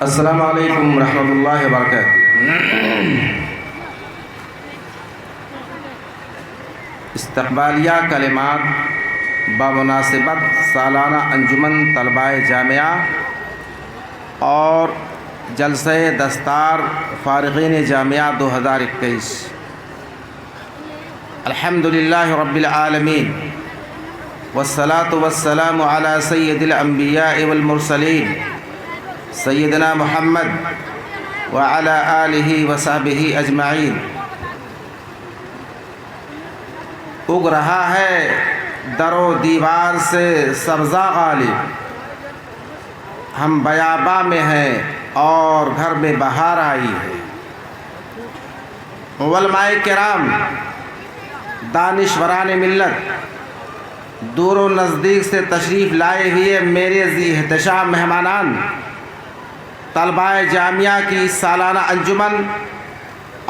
السلام علیکم ورحمۃ اللہ وبرکاتہ۔ استقبالیہ کلمات بمناسبت سالانہ انجمن طلباء جامعہ اور جلسہ دستار فارغین جامعہ 2021۔ الحمدللہ رب العالمین والصلاة والسلام علی سید الانبیاء والمرسلین سیدنا محمد وعلی آلہ وصحبہ اجمعین۔ اگ رہا ہے در و دیوار سے سبزہ غالب، ہم بیاباں میں ہیں اور گھر میں بہار آئی ہے۔ علماء کرام، دانشوران ملت، دور و نزدیک سے تشریف لائے ہوئے میرے ذی احتشام مہمانان، طلباء جامعہ کی سالانہ انجمن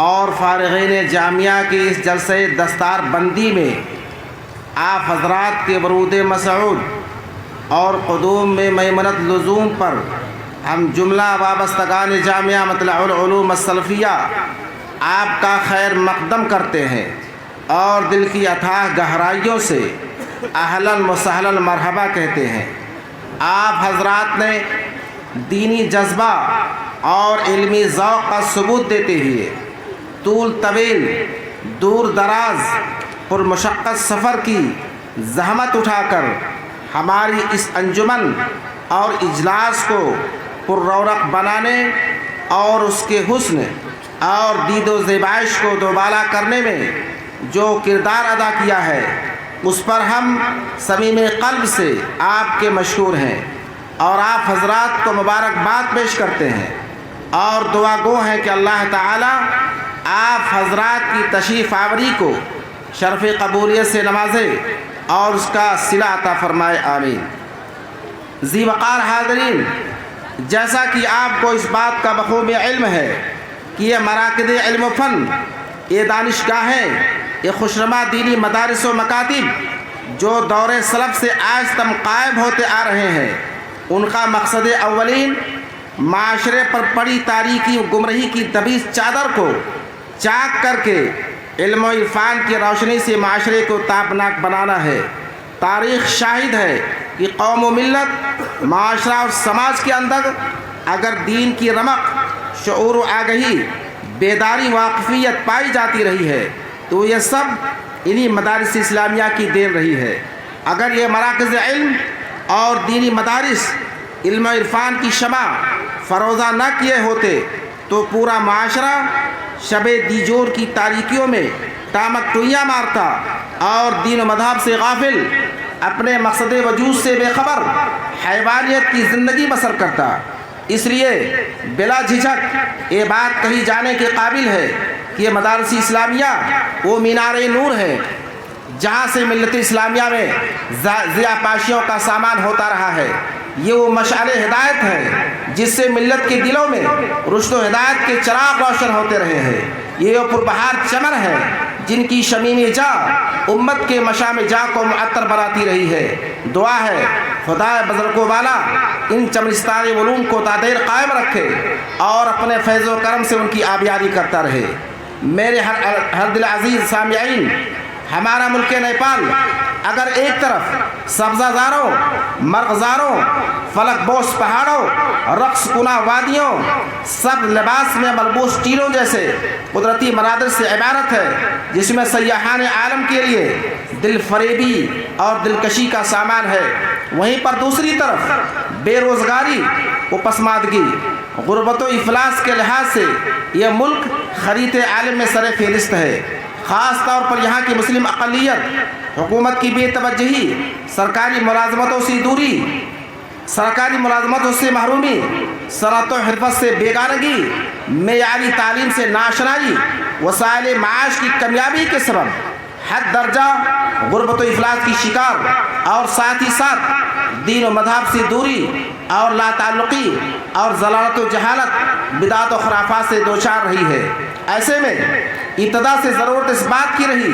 اور فارغین جامعہ کی اس جلسہ دستار بندی میں آپ حضرات کے ورود مسعود اور قدوم میں میمنت لزوم پر ہم جملہ وابستگان جامعہ مطلع العلوم السلفیہ آپ کا خیر مقدم کرتے ہیں اور دل کی اتھاہ گہرائیوں سے اہلاً و سہلاً مرحبا کہتے ہیں۔ آپ حضرات نے دینی جذبہ اور علمی ذوق کا ثبوت دیتے ہوئے طول طویل دور دراز پرمشقت سفر کی زحمت اٹھا کر ہماری اس انجمن اور اجلاس کو پر رونق بنانے اور اس کے حسن اور دید و زیبائش کو دوبالا کرنے میں جو کردار ادا کیا ہے، اس پر ہم صمیم قلب سے آپ کے مشکور ہیں اور آپ حضرات کو مبارکباد پیش کرتے ہیں اور دعا گو ہیں کہ اللہ تعالی آپ حضرات کی تشریف آوری کو شرف قبولیت سے نوازے اور اس کا صلہ عطا فرمائے، آمین۔ ذی وقار حاضرین، جیسا کہ آپ کو اس بات کا بخوبی علم ہے کہ یہ مراکز علم و فن، یہ دانشگاہیں، یہ خوشنما دینی مدارس و مکاتب جو دور سلف سے آج تک قائم ہوتے آ رہے ہیں، ان کا مقصد اولین معاشرے پر پڑی تاریکی و گمراہی کی دبیس چادر کو چاک کر کے علم و عرفان کی روشنی سے معاشرے کو تابناک بنانا ہے۔ تاریخ شاہد ہے کہ قوم و ملت، معاشرہ اور سماج کے اندر اگر دین کی رمق، شعور و آگہی، بیداری، واقفیت پائی جاتی رہی ہے تو یہ سب انہی مدارس اسلامیہ کی دین رہی ہے۔ اگر یہ مراکز علم اور دینی مدارس علم و عرفان کی شمع فروزہ نہ کیے ہوتے تو پورا معاشرہ شب دیجور کی تاریکیوں میں ٹامک ٹوئیاں مارتا اور دین و مذہب سے غافل، اپنے مقصد وجود سے بے خبر حیوانیت کی زندگی بسر کرتا۔ اس لیے بلا جھجھک یہ بات کہی جانے کے قابل ہے کہ یہ مدارس اسلامیہ وہ مینار نور ہے جہاں سے ملت اسلامیہ میں ضیاء پاشیوں کا سامان ہوتا رہا ہے۔ یہ وہ مشعل ہدایت ہے جس سے ملت کے دلوں میں رشد و ہدایت کے چراغ روشن ہوتے رہے ہیں۔ یہ وہ پربہار چمن ہے جن کی شمیم جا امت کے مشام جا کو معطر بناتی رہی ہے۔ دعا ہے خدا بزرگوں والا ان چمنستان علوم کو تادیر قائم رکھے اور اپنے فیض و کرم سے ان کی آبیاری کرتا رہے۔ میرے ہر دل عزیز سامعین، ہمارا ملک نیپال اگر ایک طرف سبزہ زاروں، مرغزاروں، فلک بوس پہاڑوں، رقص کناں وادیوں، سب لباس میں ملبوس ٹیلوں جیسے قدرتی مناظر سے عبارت ہے جس میں سیاحان عالم کے لیے دل فریبی اور دلکشی کا سامان ہے، وہیں پر دوسری طرف بے روزگاری و پسماندگی، غربت و افلاس کے لحاظ سے یہ ملک خریت عالم میں سر فہرست ہے۔ خاص طور پر یہاں کی مسلم اقلیت، حکومت کی بے توجہی، سرکاری ملازمتوں سے دوری، سرکاری ملازمتوں سے محرومی، صنعت و حرفت سے بیگانگی، معیاری تعلیم سے ناآشنائی، وسائل معاش کی کمیابی کے سبب حد درجہ غربت و افلاس کی شکار اور ساتھ ہی ساتھ دین و مذہب سے دوری اور لا تعلقی اور ضلالت و جہالت، بدعت و خرافات سے دوچار رہی ہے۔ ایسے میں ابتدا سے ضرورت اس بات کی رہی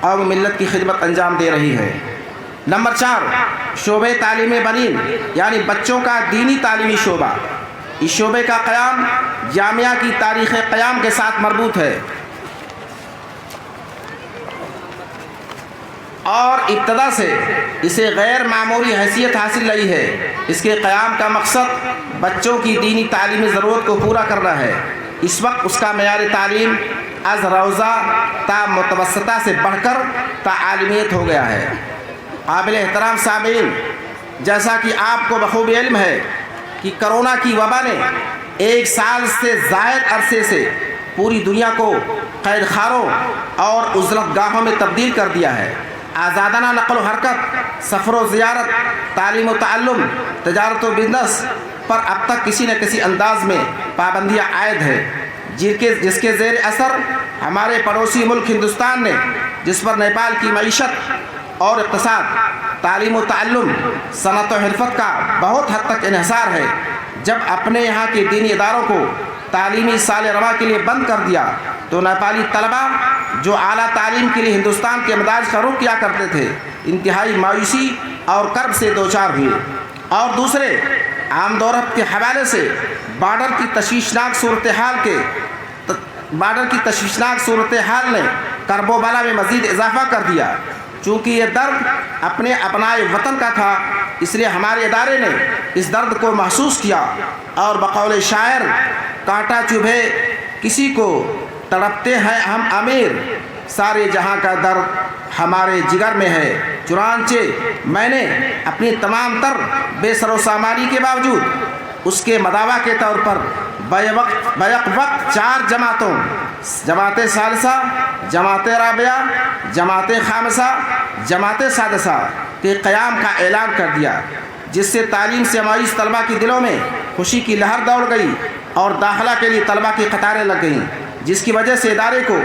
اور ملت کی خدمت انجام دے رہی ہے۔ نمبر 4، شعبہ تعلیم بنین یعنی بچوں کا دینی تعلیمی شعبہ۔ اس شعبے کا قیام جامعہ کی تاریخ قیام کے ساتھ مربوط ہے اور ابتدا سے اسے غیر معمولی حیثیت حاصل رہی ہے۔ اس کے قیام کا مقصد بچوں کی دینی تعلیمی ضرورت کو پورا کرنا ہے۔ اس وقت اس کا معیار تعلیم از روضہ تا متوسطہ سے بڑھ کر تا عالمیت ہو گیا ہے۔ قابل احترام سامعین، جیسا کہ آپ کو بخوبی علم ہے کہ کرونا کی وبا نے 1 سال سے زائد عرصے سے پوری دنیا کو قید خانوں اور عزلت گاہوں میں تبدیل کر دیا ہے۔ آزادانہ نقل و حرکت، سفر و زیارت، تعلیم و تعلم، تجارت و بزنس پر اب تک کسی نہ کسی انداز میں پابندیاں عائد ہے، جس کے زیر اثر ہمارے پڑوسی ملک ہندوستان نے، جس پر نیپال کی معیشت اور اقتصاد، تعلیم و تعلم، صنعت و حرفت کا بہت حد تک انحصار ہے، جب اپنے یہاں کے دینی اداروں کو تعلیمی سال رواں کے لیے بند کر دیا تو نیپالی طلبہ جو اعلیٰ تعلیم کے لیے ہندوستان کے مدارس کا رخ کیا کرتے تھے انتہائی مایوسی اور کرب سے دوچار ہوئے، اور دوسرے آمد و رفت کے حوالے سے بارڈر کی تشویشناک صورتحال نے کرب و بلا میں مزید اضافہ کر دیا۔ چونکہ یہ درد اپنے اپنائے وطن کا تھا، اس لیے ہمارے ادارے نے اس درد کو محسوس کیا اور بقول شاعر کانٹا چبھے کسی کو تڑپتے ہیں ہم امیر، سارے جہاں کا درد ہمارے جگر میں ہے۔ چنانچہ میں نے اپنی تمام تر بے سر و سامانی کے باوجود اس کے مداوا کے طور پر بیک وقت 4 جماعتوں، جماعت ثالثہ، جماعت رابعہ، جماعت خامسہ، جماعت سادسہ کے قیام کا اعلان کر دیا، جس سے تعلیم سے مایوس طلبہ کے دلوں میں خوشی کی لہر دوڑ گئی اور داخلہ کے لیے طلبہ کی قطاریں لگ گئیں، جس کی وجہ سے ادارے کو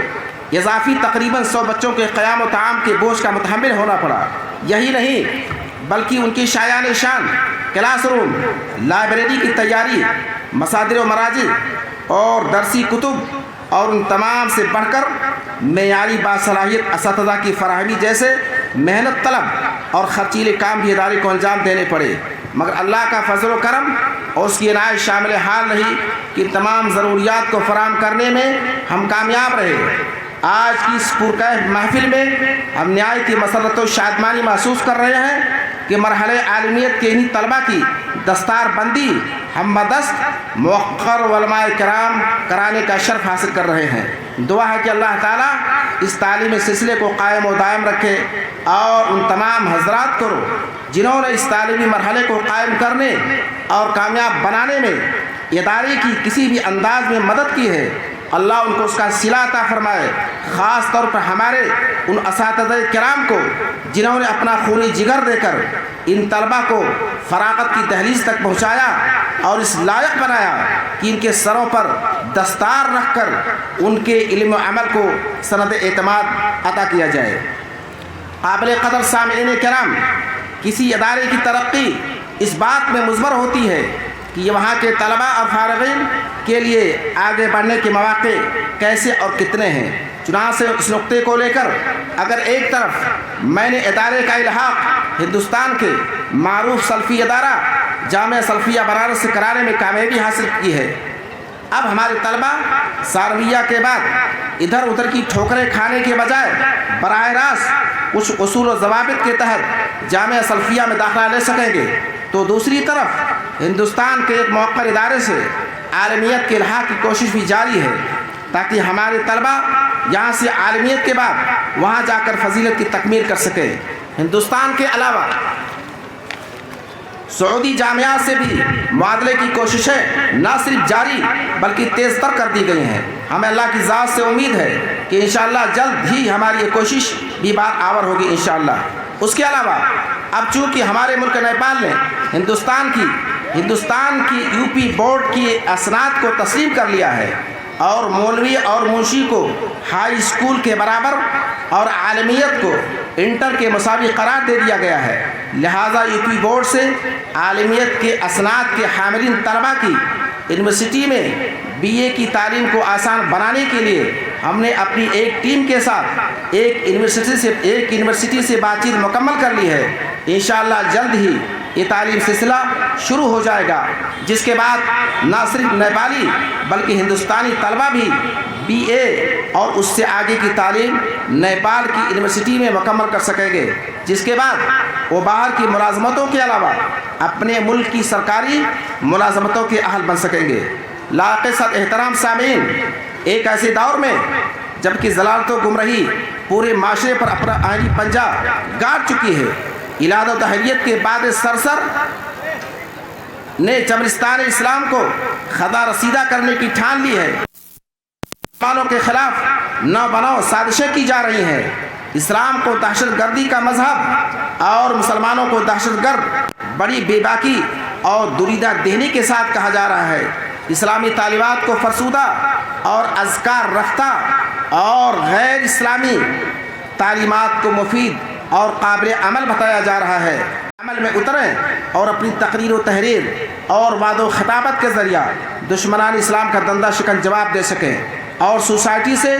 اضافی تقریباً 100 بچوں کے قیام و طعام کے بوجھ کا متحمل ہونا پڑا۔ یہی نہیں بلکہ ان کی شایان شان کلاس روم، لائبریری کی تیاری، مصادر و مراجع اور درسی کتب اور ان تمام سے بڑھ کر معیاری باصلاحیت اساتذہ کی فراہمی جیسے محنت طلب اور خرچیلے کام بھی ادارے کو انجام دینے پڑے، مگر اللہ کا فضل و کرم اور اس کی عنایت شامل حال رہی کہ تمام ضروریات کو فراہم کرنے میں ہم کامیاب رہے۔ آج کی اس پرکیف محفل میں ہم نہایت مسرت و شادمانی محسوس کر رہے ہیں کہ مرحلہ عالمیت کے انہی طلبہ کی دستار بندی ہم بدست موقر علماء کرام کرانے کا شرف حاصل کر رہے ہیں۔ دعا ہے کہ اللہ تعالیٰ اس تعلیمی سلسلے کو قائم و دائم رکھے اور ان تمام حضرات کو جنہوں نے اس تعلیمی مرحلے کو قائم کرنے اور کامیاب بنانے میں ادارے کی کسی بھی انداز میں مدد کی ہے، اللہ ان کو اس کا صلہ عطا فرمائے۔ خاص طور پر ہمارے ان اساتذہ کرام کو جنہوں نے اپنا خونی جگر دے کر ان طلبہ کو فراغت کی دہلیز تک پہنچایا اور اس لائق بنایا کہ ان کے سروں پر دستار رکھ کر ان کے علم و عمل کو سند اعتماد عطا کیا جائے۔ قابل قدر سامعین کرام، کسی ادارے کی ترقی اس بات میں مضمر ہوتی ہے کہ وہاں کے طلبہ اور فارغین کے لیے آگے بڑھنے کے مواقع کیسے اور کتنے ہیں۔ چنانچہ اس نقطے کو لے کر اگر ایک طرف میں نے ادارے کا الحاق ہندوستان کے معروف سلفی ادارہ جامعہ سلفیہ بنارس سے کرانے میں کامیابی حاصل کی ہے، اب ہمارے طلبہ ثانویہ کے بعد ادھر ادھر کی ٹھوکریں کھانے کے بجائے براہ راست کچھ اصول و ضوابط کے تحت جامعہ سلفیہ میں داخلہ لے سکیں گے، تو دوسری طرف ہندوستان کے ایک موقر ادارے سے عالمیت کے الحاق کی کوشش بھی جاری ہے تاکہ ہمارے طلبہ یہاں سے عالمیت کے بعد وہاں جا کر فضیلت کی تکمیل کر سکیں۔ ہندوستان کے علاوہ سعودی جامعات سے بھی معادلے کی کوششیں نہ صرف جاری بلکہ تیز تر کر دی گئی ہیں۔ ہمیں اللہ کی ذات سے امید ہے کہ انشاءاللہ جلد ہی ہماری یہ کوشش بھی بار آور ہوگی انشاءاللہ۔ اس کے علاوہ اب چونکہ ہمارے ملک نیپال نے ہندوستان کی یو پی بورڈ کی اسناد کو تسلیم کر لیا ہے اور مولوی اور منشی کو ہائی اسکول کے برابر اور عالمیت کو انٹر کے مساوی قرار دے دیا گیا ہے، لہٰذا یو پی بورڈ سے عالمیت کے اسناد کے حاملین طلبہ کی یونیورسٹی میں بی اے کی تعلیم کو آسان بنانے کے لیے ہم نے اپنی ایک ٹیم کے ساتھ ایک یونیورسٹی سے بات چیت مکمل کر لی ہے. انشاءاللہ جلد ہی یہ تعلیم سلسلہ شروع ہو جائے گا، جس کے بعد نہ صرف نیپالی بلکہ ہندوستانی طلبہ بھی BA اور اس سے آگے کی تعلیم نیپال کی یونیورسٹی میں مکمل کر سکیں گے، جس کے بعد وہ باہر کی ملازمتوں کے علاوہ اپنے ملک کی سرکاری ملازمتوں کے اہل بن سکیں گے. لاحق احترام سامعین، ایک ایسے دور میں جبکہ ضلالت و گمراہی پورے معاشرے پر اپنا آئینی پنجہ گاڑ چکی ہے، ایلاد و تحریت کے بعد سرسر نے چمرستان اسلام کو خدا رسیدہ کرنے کی ٹھان لی ہے. مسلمانوں کے خلاف نو بنو سازشیں کی جا رہی ہیں. اسلام کو دہشت گردی کا مذہب اور مسلمانوں کو دہشت گرد بڑی بے باکی اور دریدہ دہنی کے ساتھ کہا جا رہا ہے. اسلامی تعلیمات کو فرسودہ اور اذکار رفتہ اور غیر اسلامی تعلیمات کو مفید اور قابل عمل بتایا جا رہا ہے. عمل میں اتریں اور اپنی تقریر و تحریر اور وعد و خطابت کے ذریعہ دشمنان اسلام کا دندہ شکن جواب دے سکیں اور سوسائٹی سے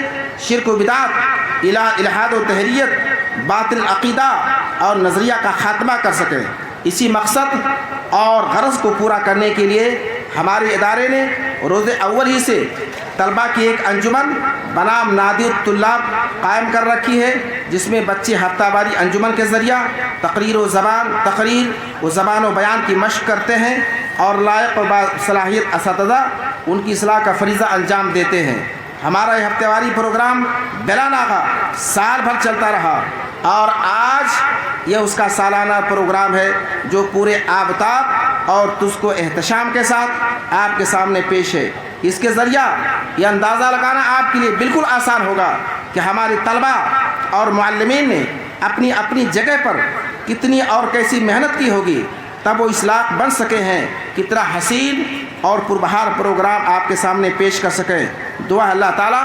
شرک و بدعت، الحاد و تحریت، باطل عقیدہ اور نظریہ کا خاتمہ کر سکیں. اسی مقصد اور غرض کو پورا کرنے کے لیے ہمارے ادارے نے روز اول ہی سے طلبہ کی ایک انجمن بنام نادی الطلاب قائم کر رکھی ہے، جس میں بچے ہفتہ واری انجمن کے ذریعہ تقریر و زبان و بیان کی مشق کرتے ہیں اور لائق و باصلاحیت اساتذہ ان کی اصلاح کا فریضہ انجام دیتے ہیں. ہمارا یہ ہفتہ واری پروگرام بلا ناغہ سال بھر چلتا رہا اور آج یہ اس کا سالانہ پروگرام ہے جو پورے آفتاب اور تجھ کو احتشام کے ساتھ آپ کے سامنے پیش ہے. اس کے ذریعہ یہ اندازہ لگانا آپ کے لیے بالکل آسان ہوگا کہ ہمارے طلبہ اور معلمین نے اپنی اپنی جگہ پر کتنی اور کیسی محنت کی ہوگی تب وہ اصلاح بن سکے ہیں. کتنا حسین اور پربہار پروگرام آپ کے سامنے پیش کر سکیں. دعا اللہ تعالیٰ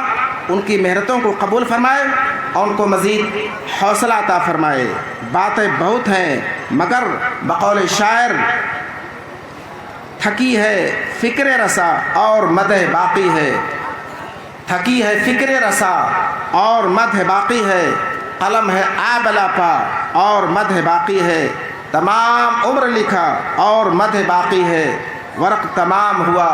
ان کی محنتوں کو قبول فرمائے اور ان کو مزید حوصلہ عطا فرمائے. باتیں بہت ہیں مگر بقول شاعر تھکی ہے فکر رسا اور مدح باقی ہے. تھکی ہے فکر رسا اور مدح باقی ہے. قلم ہے آبلا پا اور مدح باقی ہے. تمام عمر لکھا اور مدح باقی ہے. ورق تمام ہوا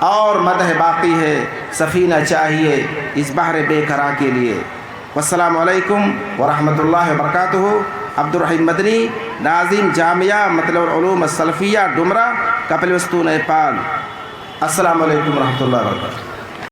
اور مدح باقی ہے. سفینہ چاہیے اس بحر بے قرار کے لیے. والسلام علیکم ورحمۃ اللہ وبرکاتہ. عبدالرحیم مدنی، ناظم جامعہ مطلب العلوم السلفیہ ڈمرہ، کپل وستو نیپال. السلام علیکم ورحمۃ اللہ وبرکاتہ.